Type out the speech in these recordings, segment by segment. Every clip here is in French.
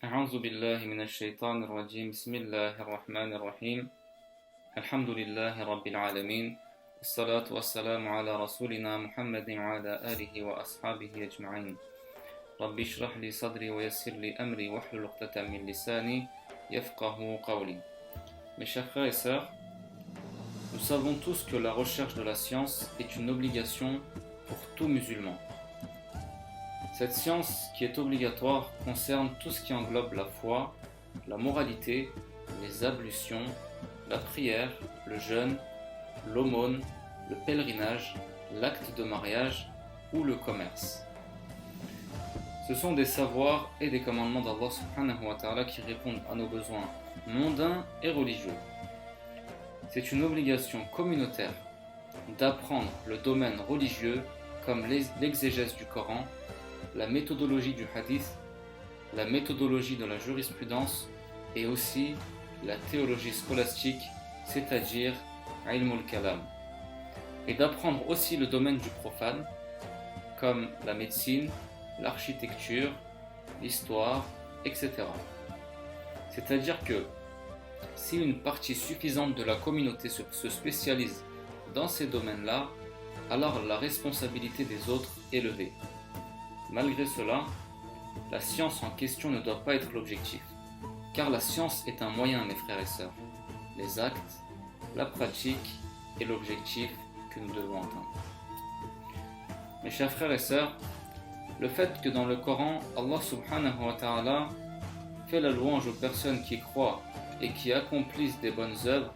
أعوذ بالله من الشيطان الرجيم بسم الله الرحمن الرحيم الحمد لله رب العالمين والصلاة والسلام على رسولنا محمد وعلى آله وأصحابه أجمعين رب اشرح لي صدري ويسر لي أمري واحلل عقدة من لساني يفقه قولي. Mes chers frères et sœurs, nous savons tous que la recherche de la science est une obligation pour tout musulman. Cette science qui est obligatoire concerne tout ce qui englobe la foi, la moralité, les ablutions, la prière, le jeûne, l'aumône, le pèlerinage, l'acte de mariage ou le commerce. Ce sont des savoirs et des commandements d'Allah subhanahu wa ta'ala qui répondent à nos besoins mondains et religieux. C'est une obligation communautaire d'apprendre le domaine religieux comme l'exégèse du Coran, la méthodologie du hadith, la méthodologie de la jurisprudence et aussi la théologie scolastique, c'est-à-dire ilm al-kalam. Et d'apprendre aussi le domaine du profane, comme la médecine, l'architecture, l'histoire, etc. C'est-à-dire que si une partie suffisante de la communauté se spécialise dans ces domaines-là, alors la responsabilité des autres est levée. Malgré cela, la science en question ne doit pas être l'objectif, car la science est un moyen, mes frères et sœurs. Les actes, la pratique est l'objectif que nous devons atteindre. Mes chers frères et sœurs, le fait que dans le Coran, Allah subhanahu wa ta'ala fait la louange aux personnes qui croient et qui accomplissent des bonnes œuvres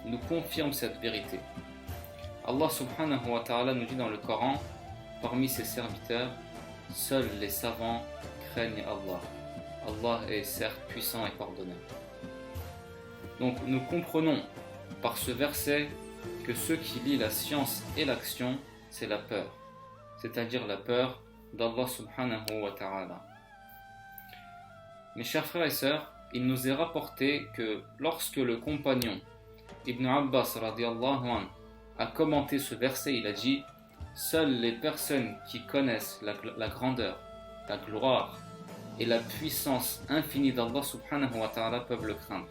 nous confirme cette vérité. Allah subhanahu wa ta'ala nous dit dans le Coran, parmi ses serviteurs, seuls les savants craignent Allah. Allah est certes puissant et pardonneur. Donc nous comprenons par ce verset que ce qui lie la science et l'action, c'est la peur, c'est-à-dire la peur d'Allah subhanahu wa ta'ala. Mes chers frères et sœurs, il nous est rapporté que lorsque le compagnon Ibn Abbas radiallahu anh, a commenté ce verset, il a dit: seules les personnes qui connaissent la grandeur, la gloire et la puissance infinie d'Allah subhanahu wa ta'ala peuvent le craindre.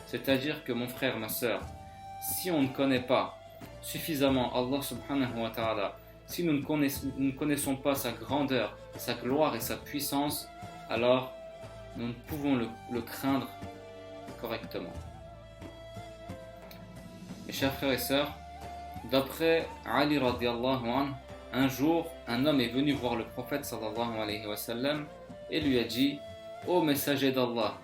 C'est-à-dire que mon frère, ma sœur, si on ne connaît pas suffisamment Allah subhanahu wa ta'ala, si nous ne connaissons pas sa grandeur, sa gloire et sa puissance, alors nous ne pouvons le craindre correctement. Mes chers frères et sœurs, d'après Ali radiallahu anhu, un jour, un homme est venu voir le prophète sallallahu alayhi wa sallam et lui a dit: ô messager d'Allah,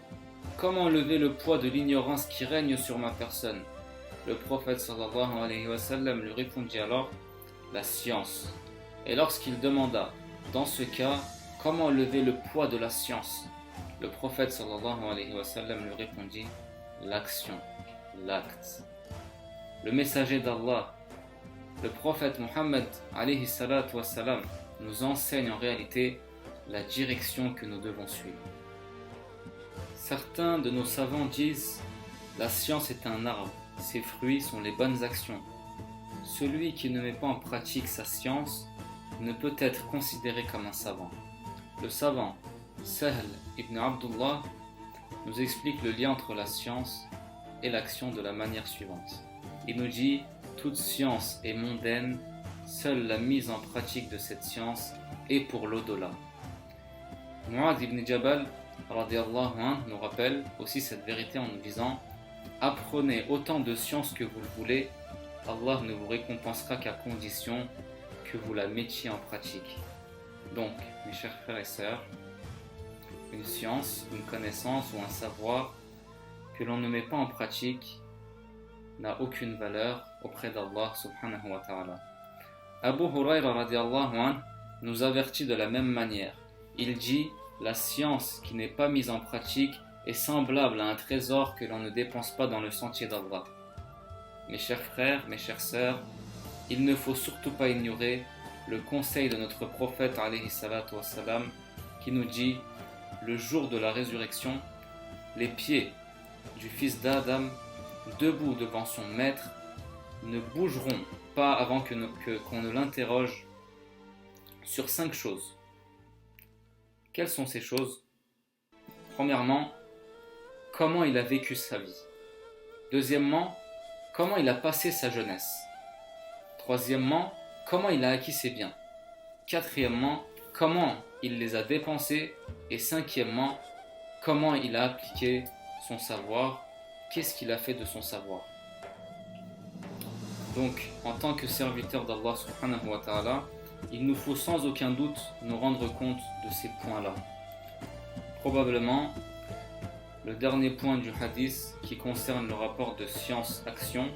comment lever le poids de l'ignorance qui règne sur ma personne? Le prophète sallallahu alayhi wa sallam lui répondit alors: la science. Et lorsqu'il demanda, dans ce cas, comment lever le poids de la science, le prophète sallallahu alayhi wa sallam lui répondit: l'action, l'acte. Le messager d'Allah, le prophète Mohammed alayhi salatu wa salam, nous enseigne en réalité la direction que nous devons suivre. Certains de nos savants disent: la science est un arbre, ses fruits sont les bonnes actions. Celui qui ne met pas en pratique sa science ne peut être considéré comme un savant. Le savant Sahl ibn Abdullah nous explique le lien entre la science et l'action de la manière suivante. Il nous dit: toute science est mondaine, seule la mise en pratique de cette science est pour l'au-delà. Mu'adh ibn Jabal radiallahu anhu nous rappelle aussi cette vérité en nous disant: apprenez autant de science que vous le voulez, Allah ne vous récompensera qu'à condition que vous la mettiez en pratique. Donc, mes chers frères et sœurs, une science, une connaissance ou un savoir que l'on ne met pas en pratique n'a aucune valeur auprès d'Allah subhanahu wa ta'ala. Abu Hurayra radiallahu anhu nous avertit de la même manière. Il dit: la science qui n'est pas mise en pratique est semblable à un trésor que l'on ne dépense pas dans le sentier d'Allah. Mes chers frères, mes chères sœurs, il ne faut surtout pas ignorer le conseil de notre prophète alayhi salatu wa salam qui nous dit: le jour de la résurrection, les pieds du fils d'Adam debout devant son maître ne bougeront pas avant qu'on ne l'interroge sur 5 choses. Quelles sont ces choses? Premièrement, comment il a vécu sa vie. Deuxièmement, comment il a passé sa jeunesse. Troisièmement, comment il a acquis ses biens. Quatrièmement, comment il les a dépensés. Et cinquièmement, comment il a appliqué son savoir. Qu'est-ce qu'il a fait de son savoir. Donc, en tant que serviteur d'Allah subhanahu wa ta'ala, il nous faut sans aucun doute nous rendre compte de ces points-là. Probablement, le dernier point du hadith qui concerne le rapport de science-action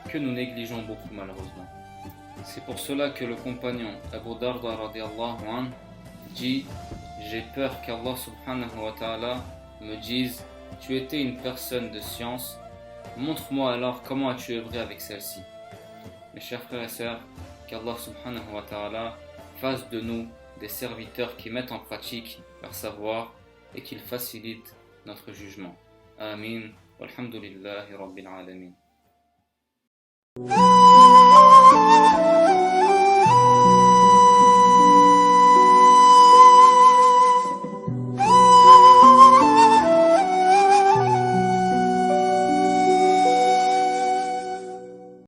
que nous négligeons beaucoup malheureusement. C'est pour cela que le compagnon Abu Darda radiallahu anhu dit « J'ai peur qu'Allah subhanahu wa ta'ala me dise « Tu étais une personne de science, montre-moi alors comment as-tu œuvré avec celle-ci. » Mes chers frères et sœurs, qu'Allah subhanahu wa ta'ala fasse de nous des serviteurs qui mettent en pratique leur savoir et qu'ils facilitent notre jugement. Amin. Walhamdulillahi Rabbil Alamin.